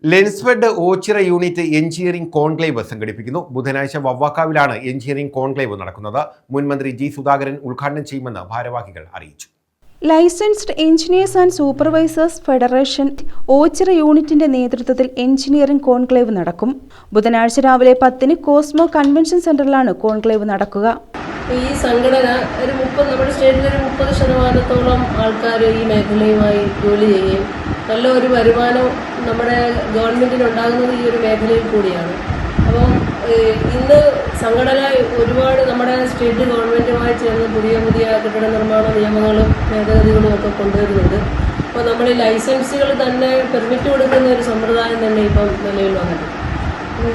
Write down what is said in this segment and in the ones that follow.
Lensfed Ochira unit engineering conclave സംഘടിപ്പിക്കുന്നു. ബുധനാഴ്ച വവ്വാക്കാവിലാണ് engineering conclave നടക്കുന്നത്. മുൻമന്ത്രി ജി സുധാകരൻ ഉദ്ഘാടനം ചെയ്യുമെന്ന് ഭാരവാഹികൾ അറിയിച്ചു. Licensed engineers and supervisors federation Ochira യൂണിറ്റിന്റെ നേതൃത്വത്തിൽ എഞ്ചിനീയറിംഗ് കോൺക്ലേവ് നടക്കും. ബുധനാഴ്ച രാവിലെ 10-ന് കോസ്മോ കൺവെൻഷൻ സെന്ററിലാണ് കോൺക്ലേവ് നടക്കുക. ഈ സംഘടന നമ്മുടെ സ്റ്റേറ്റിൽ 30% ആൾക്കാർ ഈ മേഖലയുമായി ജോലി ചെയ്യുകയും നല്ല ഒരു വരുമാനം നമ്മുടെ ഗവൺമെൻറ്റിന് ഉണ്ടാകുന്നത് ഈ ഒരു മേഖലയിൽ കൂടിയാണ്. അപ്പം ഇന്ന് സംഘടന ഒരുപാട് നമ്മുടെ സ്റ്റേറ്റ് ഗവൺമെൻറ്റുമായി ചേർന്ന് പുതിയ കെട്ടിട നിർമ്മാണ നിയമങ്ങളും ഭേദഗതികളും ഒക്കെ കൊണ്ടുവരുന്നുണ്ട്. അപ്പോൾ നമ്മൾ ഈ ലൈസൻസുകൾ തന്നെ പെർമിറ്റ് കൊടുക്കുന്ന ഒരു സമ്പ്രദായം തന്നെ ഇപ്പം നിലവിൽ വന്നിട്ടുണ്ട്.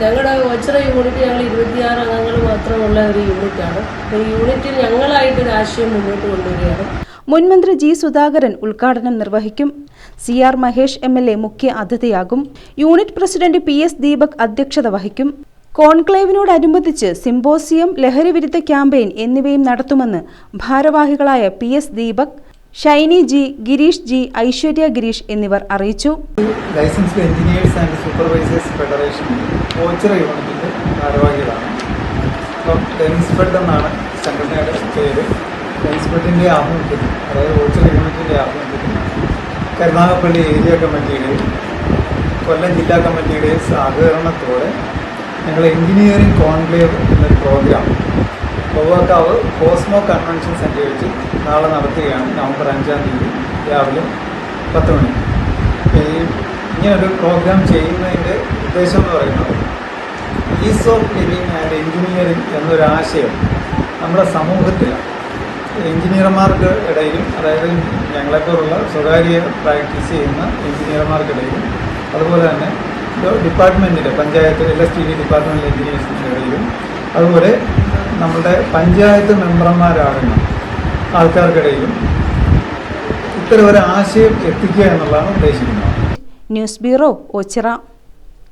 ഞങ്ങളുടെ ഓച്ചിറ യൂണിറ്റ് ഞങ്ങൾ 26 അംഗങ്ങൾ മാത്രമുള്ള ഒരു യൂണിറ്റാണ്. ഈ യൂണിറ്റിൽ ഞങ്ങളായിട്ടൊരു ആശയം മുന്നോട്ട് കൊണ്ടുവരികയാണ്. മുൻമന്ത്രി ജി സുധാകരൻ ഉദ്ഘാടനം നിർവഹിക്കും. CR മഹേഷ് MLA മുഖ്യ അതിഥിയാകും. യൂണിറ്റ് പ്രസിഡന്റ് PS ദീപക് അധ്യക്ഷത വഹിക്കും. കോൺക്ലേവിനോടനുബന്ധിച്ച് സിംപോസിയം, ലഹരിവിരുദ്ധ ക്യാമ്പയിൻ എന്നിവയും നടത്തുമെന്ന് ഭാരവാഹികളായ PS Deepak, Shaini G, Gireesh G, Aishwarya Gireesh എന്നിവർ അറിയിച്ചു. Licensed engineers and supervisors federation Ochira യൂണിറ്റിൻ്റെ ഭാരവാഹികളാണ്. അപ്പം ലെൻസ്ഫെഡ് എന്നാണ് സംഘടനയുടെ പേര്. ലെൻസ്ഫെഡിൻ്റെ ആഭിമുഖ്യത്തിൽ, അതായത് ഓച്ചിറ യൂണിറ്റിൻ്റെ ആഭിമുഖ്യത്തിൽ കരുനാഗപ്പള്ളി ഏരിയ കമ്മിറ്റിയുടെയും കൊല്ലം ജില്ലാ കമ്മിറ്റിയുടെയും സഹകരണത്തോടെ ഞങ്ങൾ എഞ്ചിനീയറിംഗ് കോൺക്ലേവ് എന്നൊരു പ്രോഗ്രാം വവ്വാക്കാവ് കോസ്മോ കൺവെൻഷൻ സെൻ്ററിൽ വെച്ച് നാളെ നടത്തുകയാണ്. നവംബർ 5-ാം തീയതി രാവിലെ 10 മണിക്ക്. ഇങ്ങനൊരു പ്രോഗ്രാം ചെയ്യുന്നതിൻ്റെ ഉദ്ദേശം എന്ന് പറയുന്നത് ease of living and engineering എന്നൊരാശയം നമ്മുടെ സമൂഹത്തിൽ എഞ്ചിനീയർമാർക്ക് ഇടയിലും, അതായത് ഞങ്ങളെപ്പോലുള്ള സ്വകാര്യ പ്രാക്ടീസ് ചെയ്യുന്ന എഞ്ചിനീയർമാർക്കിടയിലും, അതുപോലെ തന്നെ ഡിപ്പാർട്ട്മെൻറ്റിൻ്റെ പഞ്ചായത്ത് LSTD ഡിപ്പാർട്ട്മെൻറ്റ് എഞ്ചിനീയേഴ്സിൻ്റെ ഇടയിലും, അതുപോലെ നമ്മുടെ പഞ്ചായത്ത് മെമ്പർമാരാകുന്ന ആൾക്കാർക്കിടയിലും ഇത്തരം ഒരു ആശയം എത്തിക്കുക എന്നുള്ളതാണ് ഉദ്ദേശിക്കുന്നത്. News bureau, Ochira.